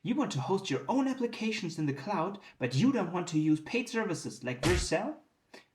You want to host your own applications in the cloud, but you don't want to use paid services like Vercel?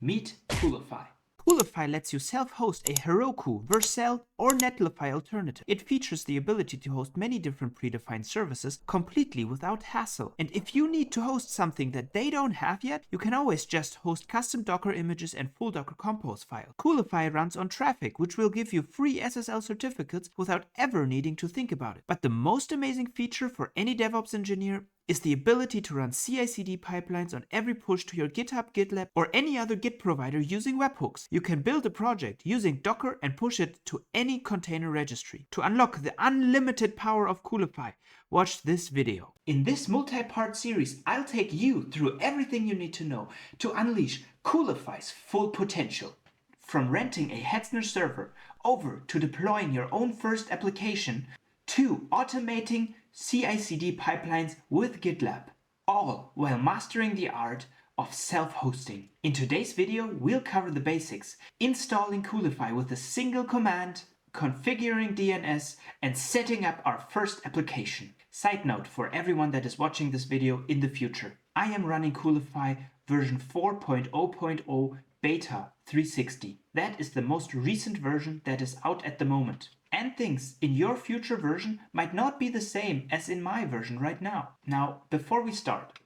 Meet Coolify. Coolify lets you self-host a Heroku, Vercel, or Netlify alternative. It features the ability to host many different predefined services completely without hassle. And if you need to host something that they don't have yet, you can always just host custom Docker images and full Docker Compose files. Coolify runs on Traefik, which will give you free SSL certificates without ever needing to think about it. But the most amazing feature for any DevOps engineer is the ability to run CI/CD pipelines on every push to your GitHub, GitLab, or any other Git provider using webhooks. You can build a project using Docker and push it to any container registry. To unlock the unlimited power of Coolify, watch this video. In this multi-part series, I'll take you through everything you need to know to unleash Coolify's full potential. From renting a Hetzner server over to deploying your own first application to automating CI/CD pipelines with GitLab, all while mastering the art of self-hosting. In today's video, we'll cover the basics, installing Coolify with a single command, configuring DNS, and setting up our first application. Side note for everyone that is watching this video in the future, I am running Coolify version 4.0.0 beta 360. That is the most recent version that is out at the moment. And things in your future version might not be the same as in my version right now. Now, before we start,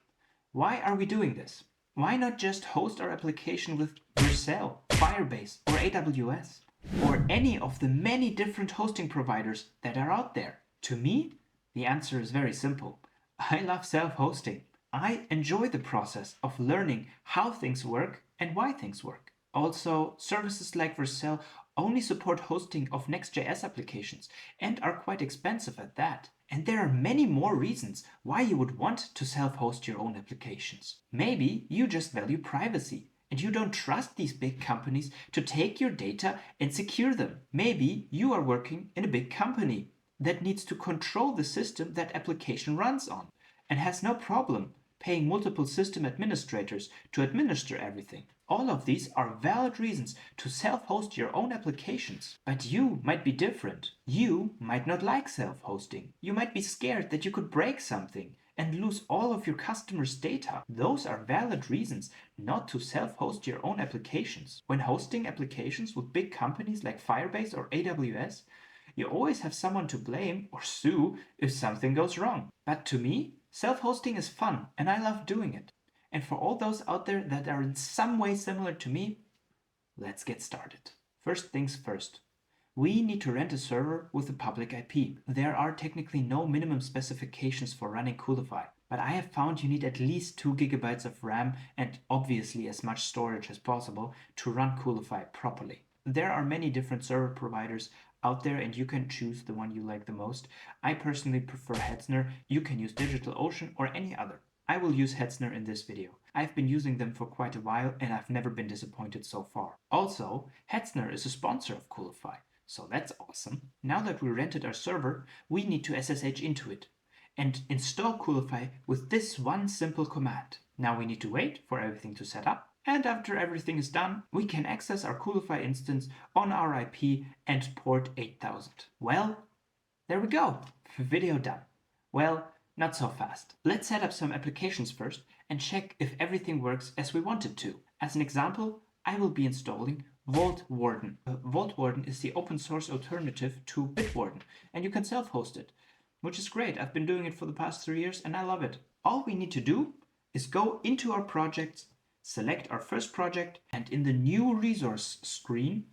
why are we doing this? Why not just host our application with Vercel, Firebase, or AWS? Or any of the many different hosting providers that are out there? To me, the answer is very simple. I love self-hosting. I enjoy the process of learning how things work and why things work. Also, services like Vercel only support hosting of Next.js applications and are quite expensive at that. And there are many more reasons why you would want to self-host your own applications. Maybe you just value privacy and you don't trust these big companies to take your data and secure them. Maybe you are working in a big company that needs to control the system that application runs on and has no problem paying multiple system administrators to administer everything. All of these are valid reasons to self-host your own applications. But you might be different. You might not like self-hosting. You might be scared that you could break something and lose all of your customers' data. Those are valid reasons not to self-host your own applications. When hosting applications with big companies like Firebase or AWS, you always have someone to blame or sue if something goes wrong. But to me, self-hosting is fun and I love doing it. And for all those out there that are in some way similar to me, let's get started. First things first. We need to rent a server with a public IP. There are technically no minimum specifications for running Coolify, but I have found you need at least 2 GB of RAM and obviously as much storage as possible to run Coolify properly. There are many different server providers out there and you can choose the one you like the most. I personally prefer Hetzner. You can use DigitalOcean or any other. I will use Hetzner in this video. I've been using them for quite a while and I've never been disappointed so far. Also, Hetzner is a sponsor of Coolify, so that's awesome. Now that we rented our server, we need to SSH into it and install Coolify with this one simple command. Now we need to wait for everything to set up, and after everything is done, we can access our Coolify instance on our IP and port 8000. Well, there we go. Video done. Well, not so fast. Let's set up some applications first and check if everything works as we want it to. As an example, I will be installing Vaultwarden. Vaultwarden is the open source alternative to Bitwarden, and you can self-host it, which is great. I've been doing it for the past 3 years and I love it. All we need to do is go into our projects, select our first project, and in the new resource screen,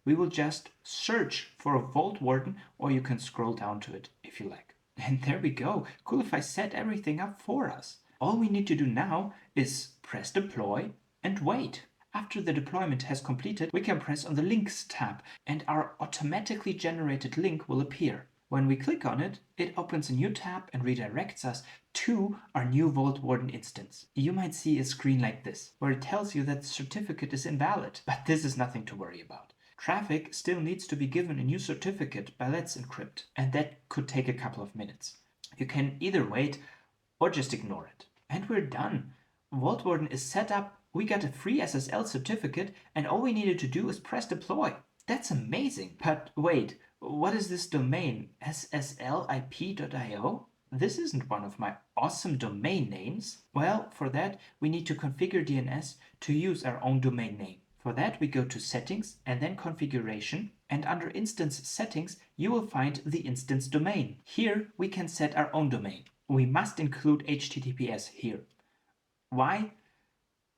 we will just search for a Vaultwarden, or you can scroll down to it if you like. And there we go. Coolify set everything up for us. All we need to do now is press deploy and wait. After the deployment has completed, we can press on the links tab and our automatically generated link will appear. When we click on it, it opens a new tab and redirects us to our new Vaultwarden instance. You might see a screen like this, where it tells you that the certificate is invalid, but this is nothing to worry about. Traefik still needs to be given a new certificate by Let's Encrypt, and that could take a couple of minutes. You can either wait or just ignore it. And we're done. Vaultwarden is set up, we got a free SSL certificate, and all we needed to do is press deploy. That's amazing. But wait, what is this domain? sslip.io? this isn't one of my awesome domain names. Well, for that, we need to configure DNS to use our own domain name. For that, we go to Settings and then Configuration, and under Instance Settings, you will find the instance domain. Here, we can set our own domain. We must include HTTPS here. Why?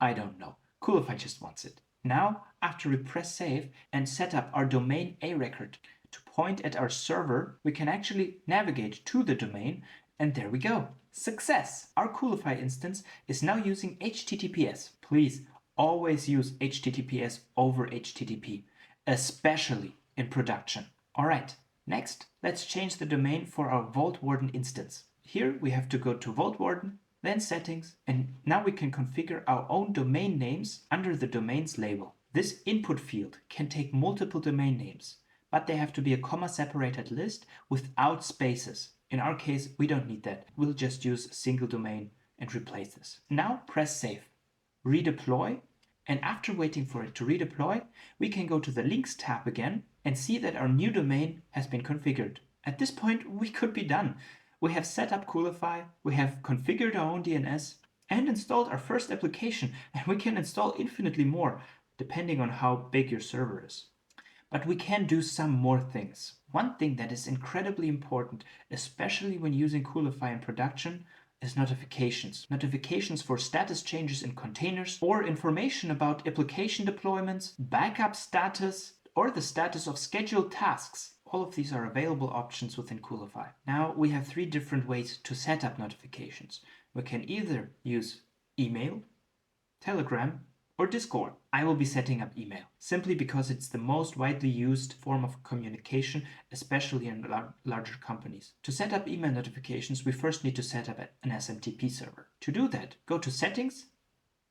I don't know. Coolify just wants it. Now, after we press save and set up our domain A record to point at our server, we can actually navigate to the domain, and there we go. Success! Our Coolify instance is now using HTTPS. Please always use HTTPS over HTTP, especially in production. All right, next, let's change the domain for our Vaultwarden instance. Here we have to go to Vaultwarden, then Settings, and now we can configure our own domain names under the domains label. This input field can take multiple domain names, but they have to be a comma-separated list without spaces. In our case, we don't need that. We'll just use a single domain and replace this. Now press save, redeploy, and after waiting for it to redeploy, we can go to the Links tab again and see that our new domain has been configured. At this point, we could be done. We have set up Coolify, we have configured our own DNS, and installed our first application, and we can install infinitely more, depending on how big your server is. But we can do some more things. One thing that is incredibly important, especially when using Coolify in production, is notifications. Notifications for status changes in containers, or information about application deployments, backup status, or the status of scheduled tasks. All of these are available options within Coolify. Now we have 3 different ways to set up notifications. We can either use email, Telegram, or Discord. I will be setting up email, simply because it's the most widely used form of communication, especially in larger companies. To set up email notifications, we first need to set up an SMTP server. To do that, go to Settings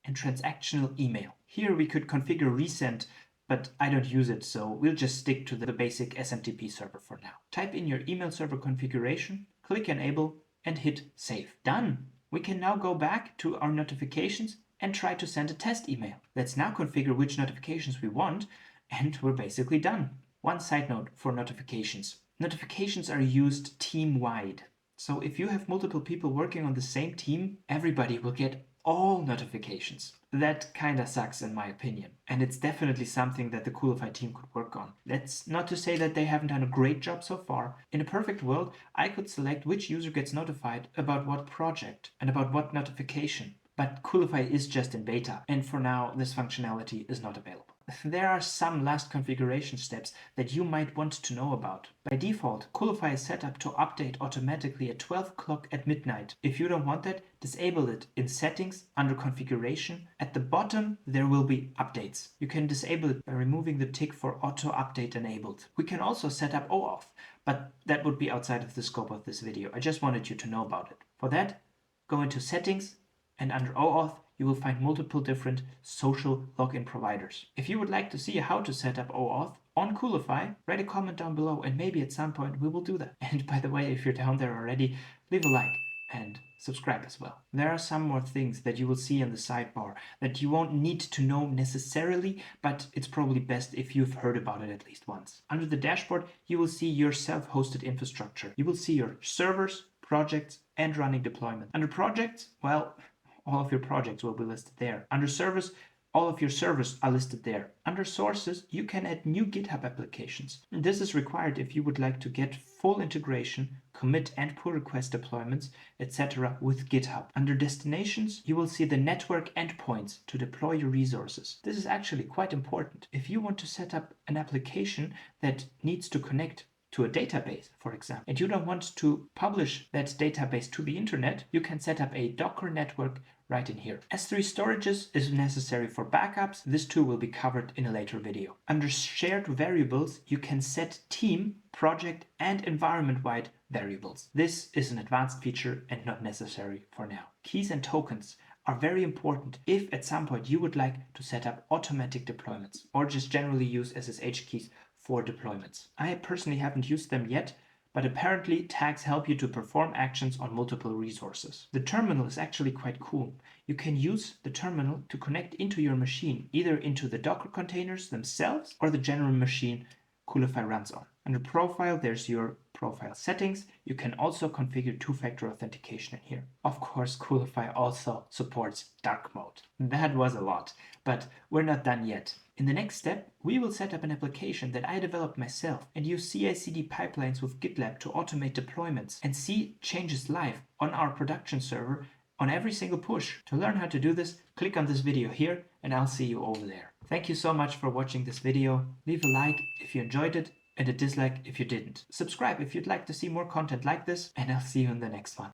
and Transactional Email. Here we could configure resend, but I don't use it, so we'll just stick to the basic SMTP server for now. Type in your email server configuration, click Enable, and hit Save. Done! We can now go back to our notifications and try to send a test email. Let's now configure which notifications we want, and we're basically done. One side note for notifications. Notifications are used team-wide. So if you have multiple people working on the same team, everybody will get all notifications. That kinda sucks in my opinion. And it's definitely something that the Coolify team could work on. That's not to say that they haven't done a great job so far. In a perfect world, I could select which user gets notified about what project and about what notification. But Coolify is just in beta, and for now this functionality is not available. There are some last configuration steps that you might want to know about. By default, Coolify is set up to update automatically at 12 o'clock at midnight. If you don't want that, disable it in Settings under Configuration. At the bottom, there will be updates. You can disable it by removing the tick for auto update enabled. We can also set up OAuth, but that would be outside of the scope of this video. I just wanted you to know about it. For that, go into Settings, and under OAuth, you will find multiple different social login providers. If you would like to see how to set up OAuth on Coolify, write a comment down below and maybe at some point we will do that. And by the way, if you're down there already, leave a like and subscribe as well. There are some more things that you will see in the sidebar that you won't need to know necessarily, but it's probably best if you've heard about it at least once. Under the dashboard, you will see your self-hosted infrastructure. You will see your servers, projects, and running deployment. Under projects, well, all of your projects will be listed there. Under servers, all of your servers are listed there. Under sources, you can add new GitHub applications. This is required if you would like to get full integration, commit and pull request deployments, etc. with GitHub. Under destinations, you will see the network endpoints to deploy your resources. This is actually quite important. If you want to set up an application that needs to connect to a database, for example, and you don't want to publish that database to the internet, you can set up a Docker network right in here. S3 storages is necessary for backups. This too will be covered in a later video. Under shared variables, you can set team, project, and environment-wide variables. This is an advanced feature and not necessary for now. Keys and tokens are very important if at some point you would like to set up automatic deployments or just generally use SSH keys for deployments. I personally haven't used them yet, but apparently tags help you to perform actions on multiple resources. The terminal is actually quite cool. You can use the terminal to connect into your machine, either into the Docker containers themselves or the general machine Coolify runs on. Under profile, there's your profile settings, you can also configure two-factor authentication in here. Of course, Coolify also supports dark mode. That was a lot, but we're not done yet. In the next step, we will set up an application that I developed myself and use CI/CD pipelines with GitLab to automate deployments and see changes live on our production server on every single push. To learn how to do this, click on this video here and I'll see you over there. Thank you so much for watching this video. Leave a like if you enjoyed it and a dislike if you didn't. Subscribe if you'd like to see more content like this, and I'll see you in the next one.